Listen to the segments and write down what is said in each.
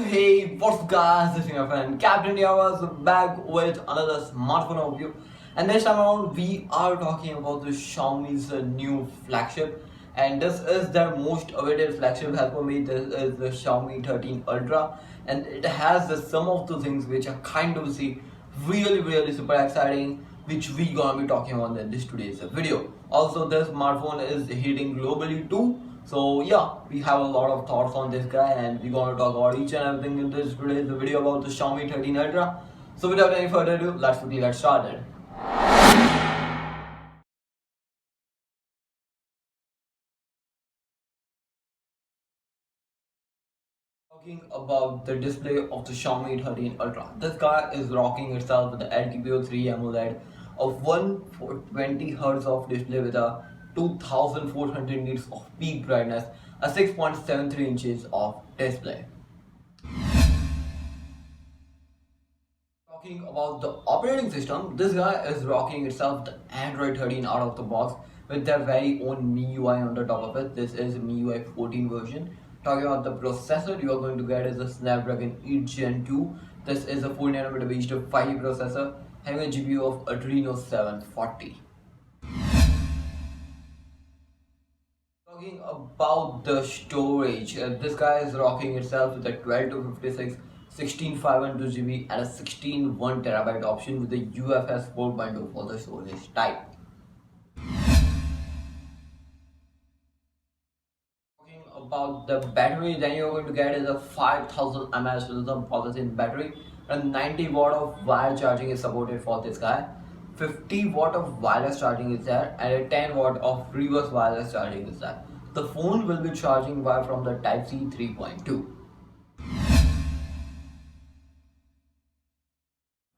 Hey, what's up guys, this is your friend Captain Yavas back with another smartphone overview, and this time around we are talking about the Xiaomi's new flagship, and this is their most awaited flagship. As for me, this is the Xiaomi 13 Ultra, and it has some of the things which are kind of really super exciting, which we gonna be talking about in this today's video. Also, this smartphone is hitting globally too. So yeah, we have a lot of thoughts on this guy, and we're gonna talk about each and everything in this today's video about the Xiaomi 13 Ultra. So without any further ado, let's quickly get started. Talking about the display of the Xiaomi 13 Ultra. This guy is rocking itself with the LTPO3 AMOLED of 120 Hz of display with a 2400 nits of peak brightness, a 6.73 inches of display. Talking about the operating system, this guy is rocking itself the Android 13 out of the box with their very own MIUI on the top of it. This is MIUI 14 version. Talking about the processor, you are going to get is a Snapdragon 8 Gen 2. This is a 4nm based 5G processor having a GPU of Adreno 740. Talking about the storage, this guy is rocking itself with a 12 to 56 16,512 GB and a 16 1TB option with the UFS 4.2 for the storage type. Talking about the battery, then you're going to get is a 5000 mAh lithium polyethylene battery, and 90 watt of wire charging is supported for this guy. 50 watt of wireless charging is there, and a 10 watt of reverse wireless charging is there. The phone will be charging via from the Type-C 3.2.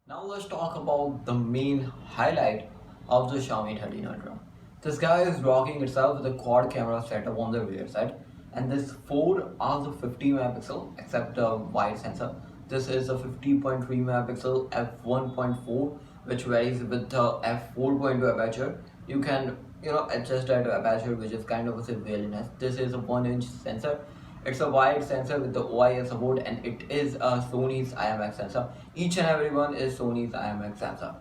Now let's talk about the main highlight of the Xiaomi 13 Ultra. This guy is rocking itself with a quad camera setup on the rear side, and this 4 are the 50 megapixel except the wide sensor. This is a 50.3 megapixel f1.4, which varies with the f4.2 aperture. You can adjust that aperture, which is kind of really nice. This is a 1-inch sensor. It's a wide sensor with the OIS support, and it is a Sony's IMX sensor. Each and every one is Sony's IMX sensor.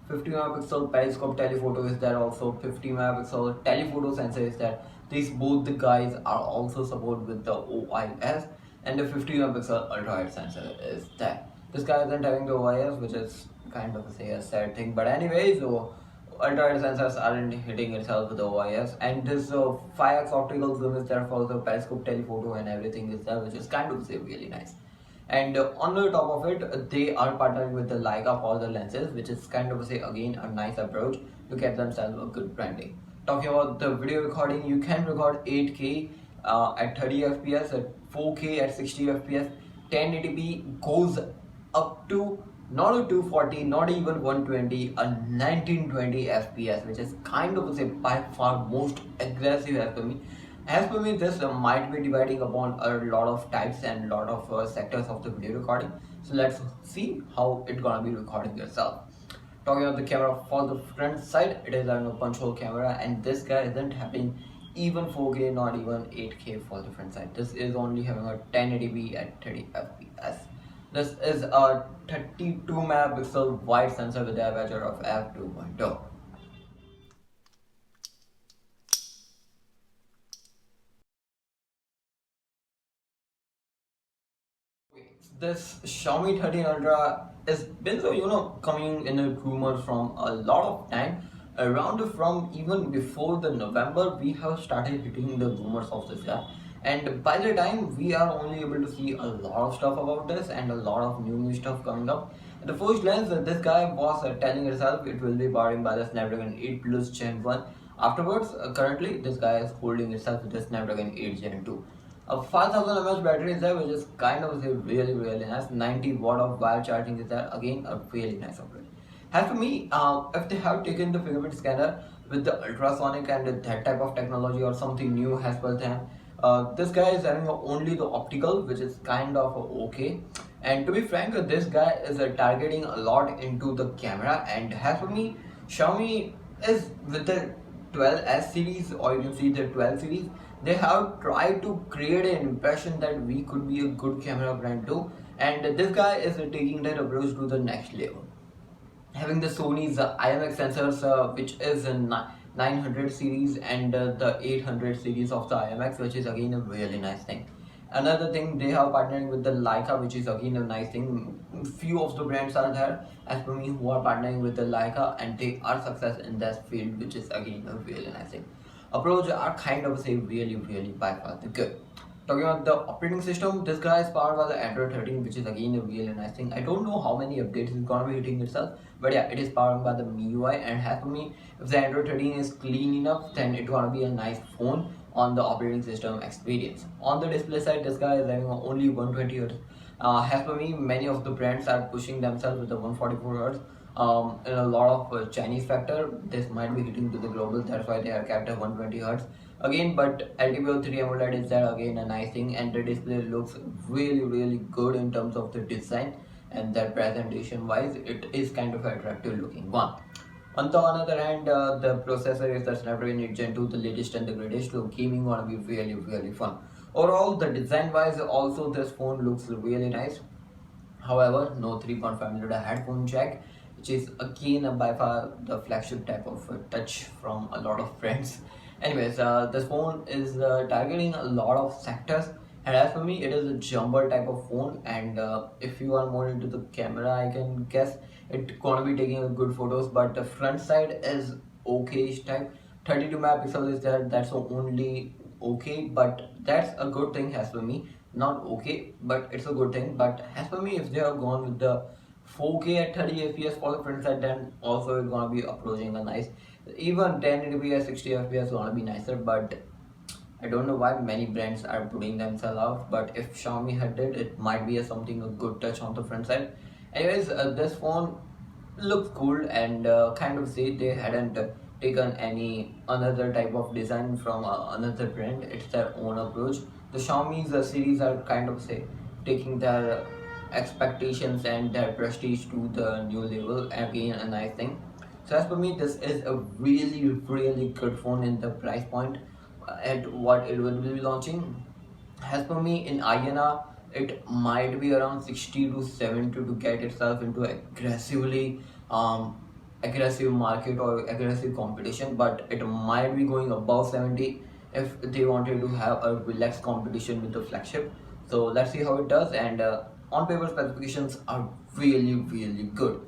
50 megapixel periscope telephoto is there, also 50 megapixel telephoto sensor is there. These both the guys are also supported with the OIS, and the 50 megapixel ultra wide sensor is there. This guy isn't having the OIS, which is kind of a sad thing, but anyway, so ultra wide sensors aren't hitting itself with the OIS, and this 5x optical zoom is there for the periscope telephoto, and everything is there, which is kind of really nice. And on the top of it, they are partnering with the Leica for the lenses, which is kind of again a nice approach to get themselves a good branding. Talking about the video recording, you can record 8K at 30 fps, at 4K at 60 fps, 1080p goes up to not a 240, not even 120, a 1920 fps, which is kind of by far most aggressive as per me. As per me, this might be dividing upon a lot of types and lot of sectors of the video recording. So let's see how it's gonna be recording yourself. Talking about the camera for the front side, it is an punch hole camera, and this guy isn't having even 4K, not even 8K for the front side. This is only having a 1080p at 30 fps. This is a 32 megapixel wide sensor with the aperture of f2.2. This Xiaomi 13 Ultra has been coming in a rumor from a lot of time. Around from even before the November, we have started hitting the rumors of this guy, and by the time we are only able to see a lot of stuff about this and a lot of new stuff coming up. At the first glance, this guy was telling itself it will be powered by the Snapdragon 8 Plus Gen 1. Afterwards, currently this guy is holding itself with the Snapdragon 8 Gen 2. A 5000 mAh battery is there, which is kind of really nice. 90 watt of wire charging is there, again a really nice upgrade. As for me, if they have taken the fingerprint scanner with the ultrasonic and that type of technology or something new as per them, this guy is having only the optical, which is kind of okay. And to be frank, this guy is targeting a lot into the camera. And as for me, Xiaomi is with the 12S series, or you can see the 12 series, They have tried to create an impression that we could be a good camera brand too, and this guy is taking that approach to the next level, having the Sony's IMX sensors, which is a 900 series, and the 800 series of the IMX, which is again a really nice thing. Another thing, they have partnering with the Leica, which is again a nice thing. Few of the brands are there, as per me, who are partnering with the Leica, and they are success in that field, which is again a really nice thing. Approach are kind of say really by far the good. Talking about the operating system, this guy is powered by the Android 13, which is again a really nice thing. I don't know how many updates it's gonna be hitting itself, but yeah, it is powered by the MIUI. And as for me, if the Android 13 is clean enough, then it's gonna be a nice phone on the operating system experience. On the display side, this guy is having only 120 Hz. As per me, many of the brands are pushing themselves with the 144 Hz. In a lot of Chinese factor, this might be hitting to the global. That's why they are capped at 120 Hz again. But LTPO3 AMOLED is there again a nice thing, and the display looks really good in terms of the design, and that presentation wise, it is kind of attractive looking one. On the other hand, the processor is the Snapdragon 8 Gen 2, the latest and the greatest, so gaming gonna be really fun. Overall, the design wise, also this phone looks really nice. However, no 3.5mm headphone jack, which is again by far the flagship type of touch from a lot of friends. Anyways, this phone is targeting a lot of sectors, and as for me, it is a jumper type of phone. And if you are more into the camera, I can guess it gonna be taking a good photos. But the front side is okay type. 32 megapixel is there. That's the only okay, but that's a good thing as for me. Not okay, but it's a good thing. But as for me, if they have gone with the 4K at 30 fps for the front side, then also it's gonna be approaching a nice, even 1080p at 60 fps gonna be nicer. But I don't know why many brands are putting themselves out, but if Xiaomi had did, it might be a good touch on the front side. Anyways, this phone looks cool, and kind of say they hadn't taken any another type of design from another brand. It's their own approach. The Xiaomi's series are kind of say taking their expectations and their prestige to the new level. Again, a nice thing. So as for me, this is a really good phone in the price point at what it will be launching. As per me, in INR, it might be around 60 to 70 to get itself into aggressive market or aggressive competition, but it might be going above 70 if they wanted to have a relaxed competition with the flagship. So let's see how it does. And on paper specifications are really good.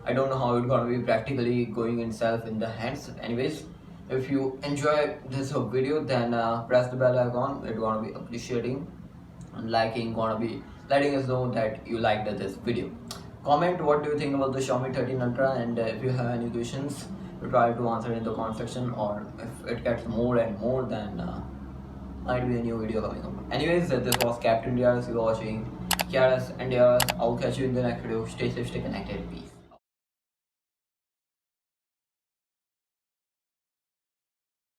I don't know how it's gonna be practically going itself in the hands. Anyways, if you enjoy this video, then press the bell icon. It's gonna be appreciating, and liking gonna be letting us know that you liked this video. Comment what do you think about the Xiaomi 13 Ultra, and if you have any questions, we try to answer in the comment section, or if it gets more and more, then might be a new video coming up. Anyways, this was Captain DRS. You were watching KRS and DRS. I'll catch you in the next video. Stay safe, stay connected. Peace.